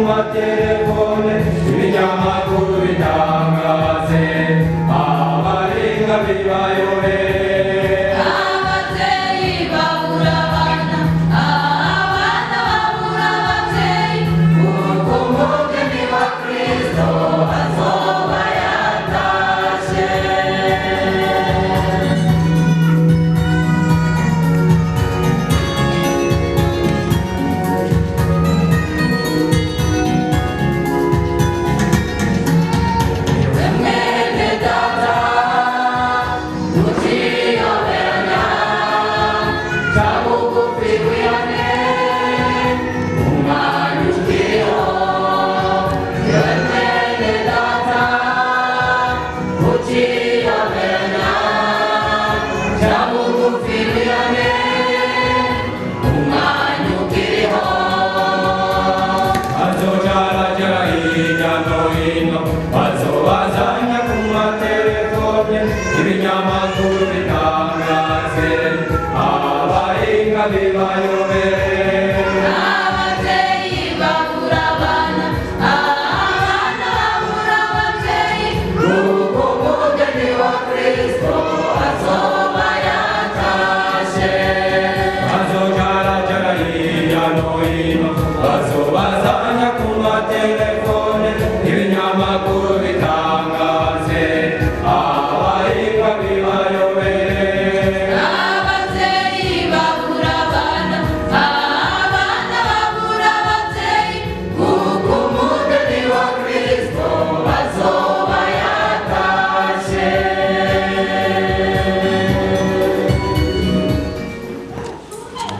telefone ibinyamakuru bitangaze abaringa bibayobere ababyeyi babura abana abana babura ababyeyi kuko umugeni wa Kristo azoba yatashe. bazobazanya ku matelefone ibinyamakuru bitangaze abahinga bibayobere Ababyeyi babura abana abana babura ababyeyi kuko umugeni wa Kristo azoba yatashe. bazojarajara hirya no hino bazobazanya ku matelefone